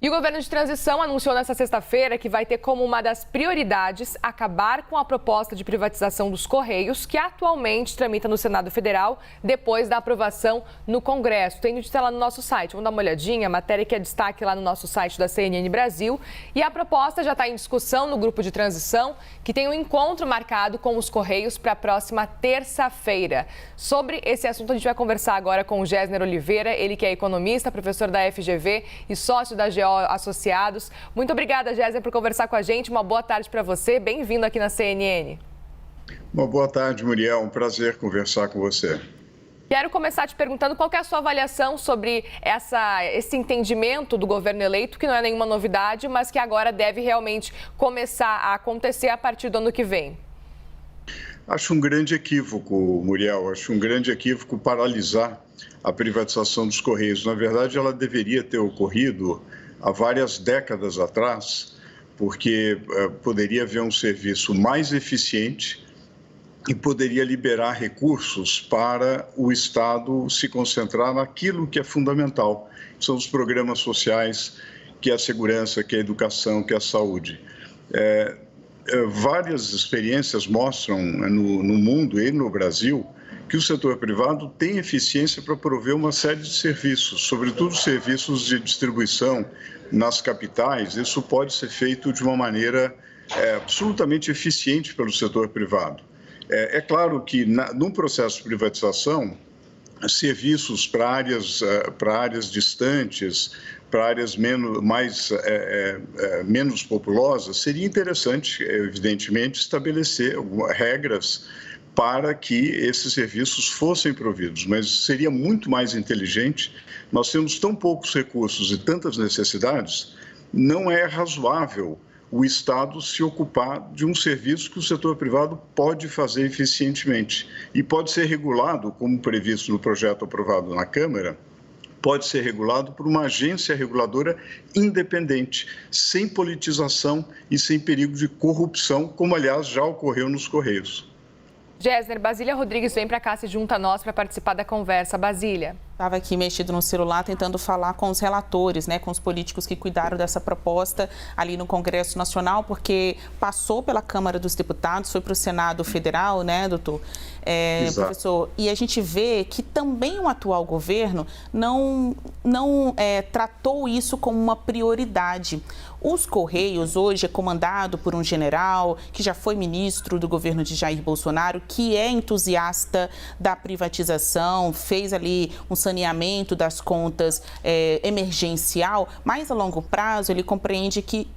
E o governo de transição anunciou nesta sexta-feira que vai ter como uma das prioridades acabar com a proposta de privatização dos Correios, que atualmente tramita no Senado Federal, depois da aprovação no Congresso. Tem notícia lá no nosso site, vamos dar uma olhadinha, a matéria que é destaque lá no nosso site da CNN Brasil. E a proposta já está em discussão no grupo de transição, que tem um encontro marcado com os Correios para a próxima terça-feira. Sobre esse assunto, a gente vai conversar agora com o Gésner Oliveira, ele que é economista, professor da FGV e sócio da GO Associados. Muito obrigada, Gésner, por conversar com a gente. Uma boa tarde para você. Bem-vindo aqui na CNN. Uma boa tarde, Muriel. Um prazer conversar com você. Quero começar te perguntando qual que é a sua avaliação sobre esse entendimento do governo eleito, que não é nenhuma novidade, mas que agora deve realmente começar a acontecer a partir do ano que vem. Acho um grande equívoco, Muriel. Acho um grande equívoco paralisar a privatização dos Correios. Na verdade, ela deveria ter ocorrido há várias décadas atrás, porque poderia haver um serviço mais eficiente e poderia liberar recursos para o Estado se concentrar naquilo que é fundamental, que são os programas sociais, que é a segurança, que é a educação, que é a saúde. Várias experiências mostram no mundo e no Brasil que o setor privado tem eficiência para prover uma série de serviços, sobretudo serviços de distribuição nas capitais. Isso pode ser feito de uma maneira absolutamente eficiente pelo setor privado. É claro que, num processo de privatização, serviços para áreas distantes, para áreas menos populosas, seria interessante, evidentemente, estabelecer regras para que esses serviços fossem providos, mas seria muito mais inteligente. Nós temos tão poucos recursos e tantas necessidades, não é razoável o Estado se ocupar de um serviço que o setor privado pode fazer eficientemente e pode ser regulado, como previsto no projeto aprovado na Câmara, pode ser regulado por uma agência reguladora independente, sem politização e sem perigo de corrupção, como, aliás, já ocorreu nos Correios. Gésner, Basília Rodrigues vem para cá, se junta a nós para participar da conversa. Basília. Estava aqui mexido no celular tentando falar com os relatores, com os políticos que cuidaram dessa proposta ali no Congresso Nacional, porque passou pela Câmara dos Deputados, foi para o Senado Federal, né, doutor? Professor, e a gente vê que também o atual governo não tratou isso como uma prioridade. Os Correios hoje é comandado por um general que já foi ministro do governo de Jair Bolsonaro, que é entusiasta da privatização, fez ali um saneamento das contas emergencial, mas a longo prazo ele compreende que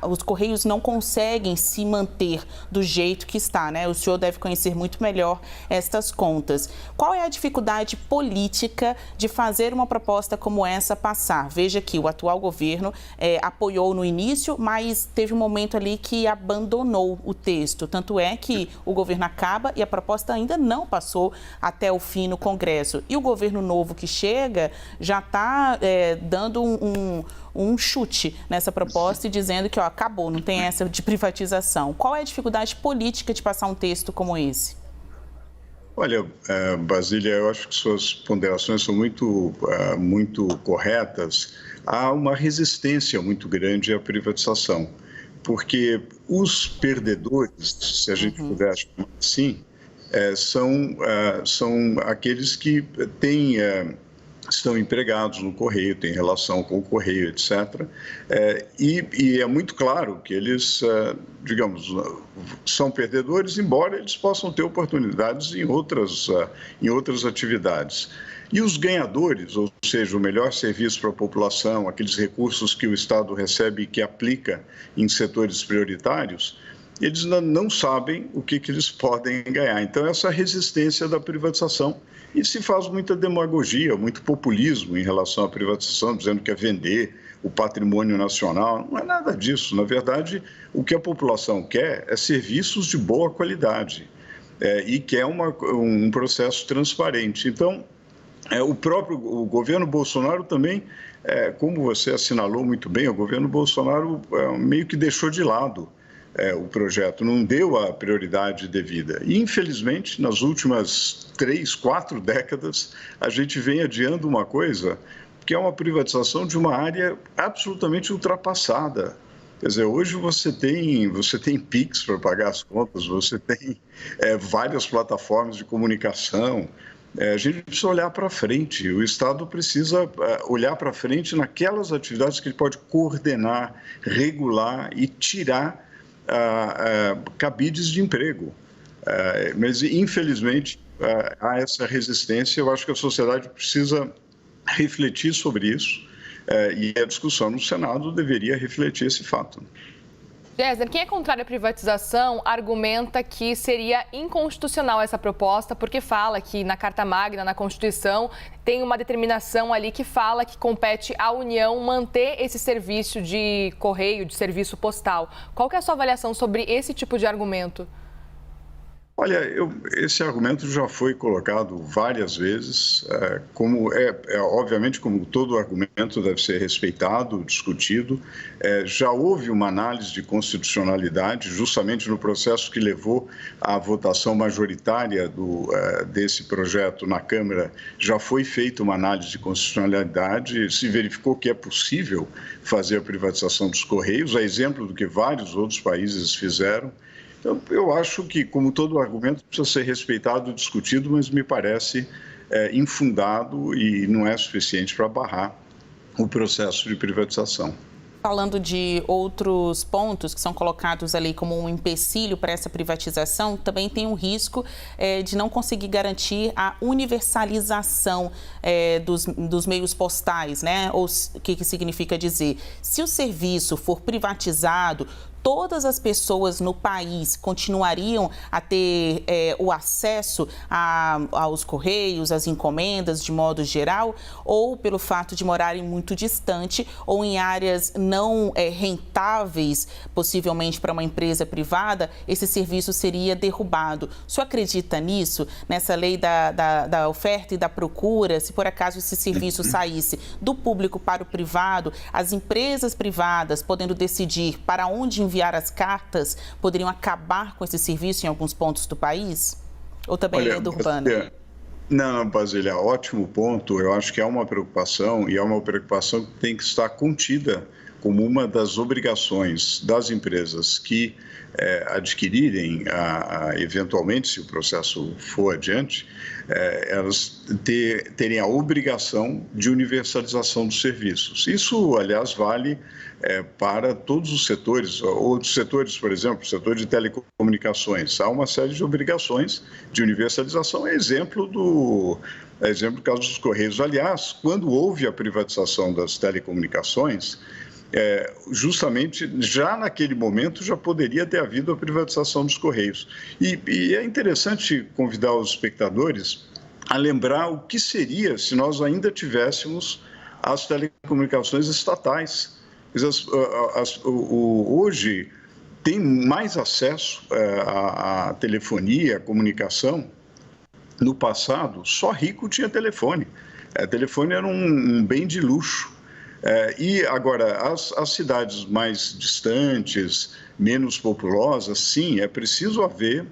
os Correios não conseguem se manter do jeito que está, né? O senhor deve conhecer muito melhor estas contas. Qual é a dificuldade política de fazer uma proposta como essa passar? Veja que o atual governo apoiou no início, mas teve um momento ali que abandonou o texto. Tanto é que o governo acaba e a proposta ainda não passou até o fim no Congresso. E o governo novo que chega já está dando um chute nessa proposta e dizendo que acabou, não tem essa de privatização. Qual é a dificuldade política de passar um texto como esse? Olha, Basília, eu acho que suas ponderações são muito corretas. Há uma resistência muito grande à privatização, porque os perdedores, se a gente puder chamar assim, são aqueles que estão empregados no Correio, têm relação com o Correio, etc. E é muito claro que eles, digamos, são perdedores, embora eles possam ter oportunidades em outras atividades. E os ganhadores, ou seja, o melhor serviço para a população, aqueles recursos que o Estado recebe e que aplica em setores prioritários, eles não sabem o que eles podem ganhar. Então, essa resistência da privatização, e se faz muita demagogia, muito populismo em relação à privatização, dizendo que é vender o patrimônio nacional. Não é nada disso. Na verdade, o que a população quer é serviços de boa qualidade e quer um processo transparente. Então, o governo Bolsonaro também, como você assinalou muito bem, o governo Bolsonaro meio que deixou de lado o projeto, não deu a prioridade devida. E, infelizmente, nas últimas 3, 4 décadas, a gente vem adiando uma coisa que é uma privatização de uma área absolutamente ultrapassada. Quer dizer, hoje você tem Pix para pagar as contas, você tem várias plataformas de comunicação. A gente precisa olhar para frente, o Estado precisa olhar para frente naquelas atividades que ele pode coordenar, regular e tirar cabides de emprego. Mas, infelizmente, há essa resistência. Eu acho que a sociedade precisa refletir sobre isso. E a discussão no Senado deveria refletir esse fato. Gessner, quem é contrário à privatização argumenta que seria inconstitucional essa proposta, porque fala que na Carta Magna, na Constituição, tem uma determinação ali que fala que compete à União manter esse serviço de correio, de serviço postal. Qual que é a sua avaliação sobre esse tipo de argumento? Olha, esse argumento já foi colocado várias vezes, obviamente, como todo argumento deve ser respeitado, discutido. Já houve uma análise de constitucionalidade, justamente no processo que levou à votação majoritária desse projeto na Câmara, já foi feita uma análise de constitucionalidade, se verificou que é possível fazer a privatização dos Correios, a exemplo do que vários outros países fizeram. Então, eu acho que, como todo argumento, precisa ser respeitado e discutido, mas me parece infundado e não é suficiente para barrar o processo de privatização. Falando de outros pontos que são colocados ali como um empecilho para essa privatização, também tem o risco de não conseguir garantir a universalização dos meios postais, né? Ou o que significa dizer? Se o serviço for privatizado, todas as pessoas no país continuariam a ter o acesso aos correios, às encomendas de modo geral, ou pelo fato de morarem muito distante ou em áreas não rentáveis, possivelmente para uma empresa privada, esse serviço seria derrubado. O senhor acredita nisso, nessa lei da oferta e da procura, se por acaso esse serviço saísse do público para o privado, as empresas privadas podendo decidir para onde enviar as cartas, poderiam acabar com esse serviço em alguns pontos do país? Ou também é lenda urbana? Não, Basília, ótimo ponto. Eu acho que é uma preocupação e é uma preocupação que tem que estar contida como uma das obrigações das empresas que adquirirem, eventualmente, se o processo for adiante, elas terem a obrigação de universalização dos serviços. Isso, aliás, vale para todos os setores, outros setores, por exemplo, o setor de telecomunicações. Há uma série de obrigações de universalização, exemplo do caso dos Correios. Aliás, quando houve a privatização das telecomunicações, justamente já naquele momento já poderia ter havido a privatização dos Correios. E é interessante convidar os espectadores a lembrar o que seria se nós ainda tivéssemos as telecomunicações estatais. Hoje tem mais acesso à telefonia, à comunicação. No passado, só rico tinha telefone. Telefone era um bem de luxo. E agora, as cidades mais distantes, menos populosas, sim, é preciso haver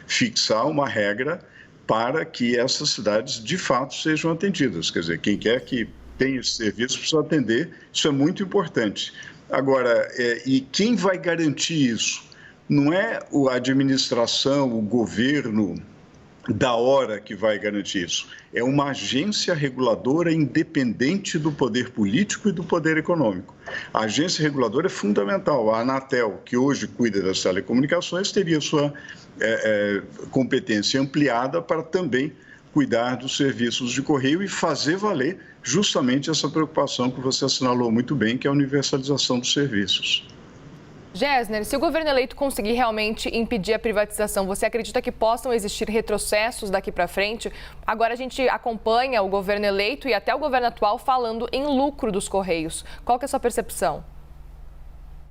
fixar uma regra para que essas cidades de fato sejam atendidas. Quer dizer, quem quer que tenha esse serviço precisa atender, isso é muito importante. Agora, e quem vai garantir isso? Não é a administração, o governo da hora que vai garantir isso. É uma agência reguladora independente do poder político e do poder econômico. A agência reguladora é fundamental. A Anatel, que hoje cuida das telecomunicações, teria sua competência ampliada para também cuidar dos serviços de correio e fazer valer justamente essa preocupação que você assinalou muito bem, que é a universalização dos serviços. Gessner, se o governo eleito conseguir realmente impedir a privatização, você acredita que possam existir retrocessos daqui para frente? Agora a gente acompanha o governo eleito e até o governo atual falando em lucro dos Correios. Qual que é a sua percepção?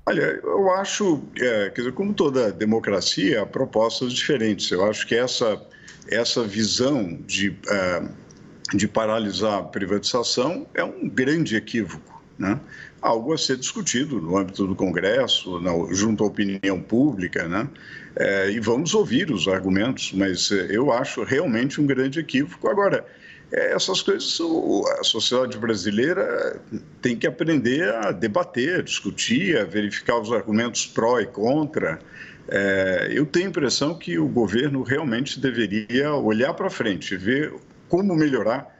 Olha, eu acho, quer dizer, como toda democracia, há propostas diferentes. Eu acho que essa visão de paralisar a privatização é um grande equívoco, né? Algo a ser discutido no âmbito do Congresso, junto à opinião pública, né? E vamos ouvir os argumentos, mas eu acho realmente um grande equívoco. Agora, essas coisas a sociedade brasileira tem que aprender a debater, a discutir, a verificar os argumentos pró e contra. Eu tenho a impressão que o governo realmente deveria olhar para frente, ver como melhorar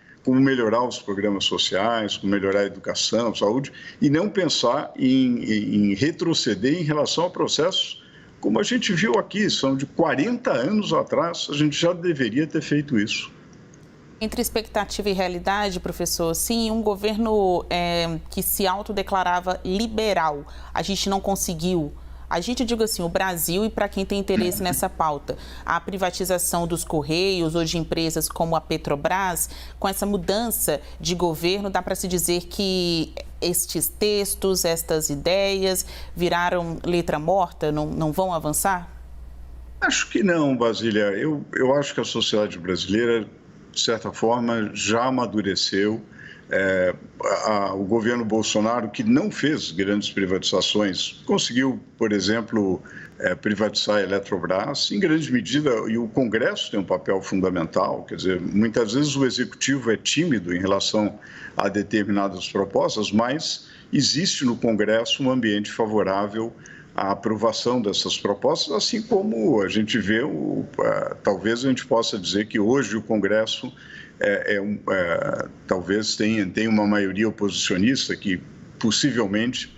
os programas sociais, como melhorar a educação, a saúde, e não pensar em retroceder em relação a processos como a gente viu aqui, são de 40 anos atrás, a gente já deveria ter feito isso. Entre expectativa e realidade, professor, sim, um governo que se autodeclarava liberal, a gente não conseguiu. A gente, digo assim, o Brasil, e para quem tem interesse nessa pauta, a privatização dos Correios ou de empresas como a Petrobras, com essa mudança de governo, dá para se dizer que estes textos, estas ideias viraram letra morta, não vão avançar? Acho que não, Basília. Eu acho que a sociedade brasileira, de certa forma, já amadureceu. O governo Bolsonaro, que não fez grandes privatizações, conseguiu, por exemplo, privatizar a Eletrobras, em grande medida, e o Congresso tem um papel fundamental, quer dizer, muitas vezes o Executivo é tímido em relação a determinadas propostas, mas existe no Congresso um ambiente favorável à aprovação dessas propostas, assim como a gente vê, talvez a gente possa dizer que hoje o Congresso talvez tenha uma maioria oposicionista que possivelmente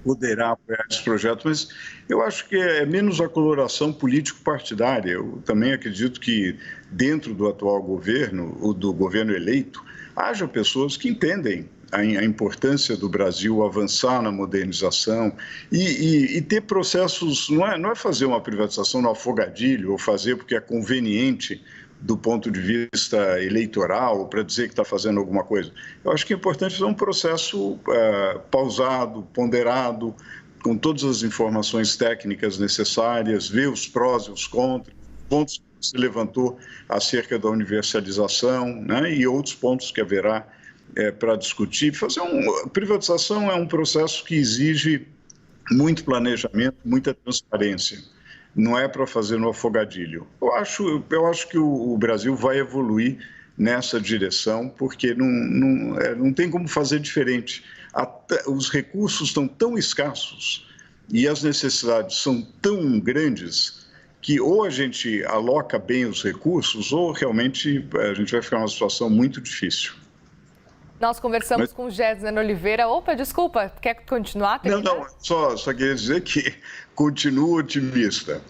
poderá apoiar esse projeto, mas eu acho que é menos a coloração político-partidária. Eu também acredito que dentro do atual governo, ou do governo eleito, haja pessoas que entendem a importância do Brasil avançar na modernização e ter processos, não é fazer uma privatização no afogadilho ou fazer porque é conveniente do ponto de vista eleitoral, para dizer que está fazendo alguma coisa. Eu acho que é importante fazer um processo pausado, ponderado, com todas as informações técnicas necessárias, ver os prós e os contras, pontos que se levantou acerca da universalização, né, e outros pontos que haverá para discutir. Privatização é um processo que exige muito planejamento, muita transparência. Não é para fazer no afogadilho. Eu acho que o Brasil vai evoluir nessa direção, porque não tem como fazer diferente. Os recursos estão tão escassos e as necessidades são tão grandes que ou a gente aloca bem os recursos ou realmente a gente vai ficar numa situação muito difícil. Nós conversamos com o Gessner Oliveira. Opa, desculpa, quer continuar? Não, só queria dizer que continuo otimista.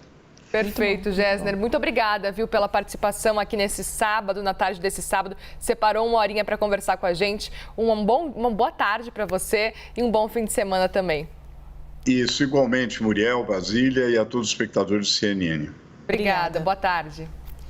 Perfeito, Gessner. Muito obrigada, viu, pela participação aqui nesse sábado, na tarde desse sábado. Separou uma horinha para conversar com a gente. Uma boa tarde para você e um bom fim de semana também. Isso, igualmente, Muriel, Basília e a todos os espectadores do CNN. Obrigada, boa tarde.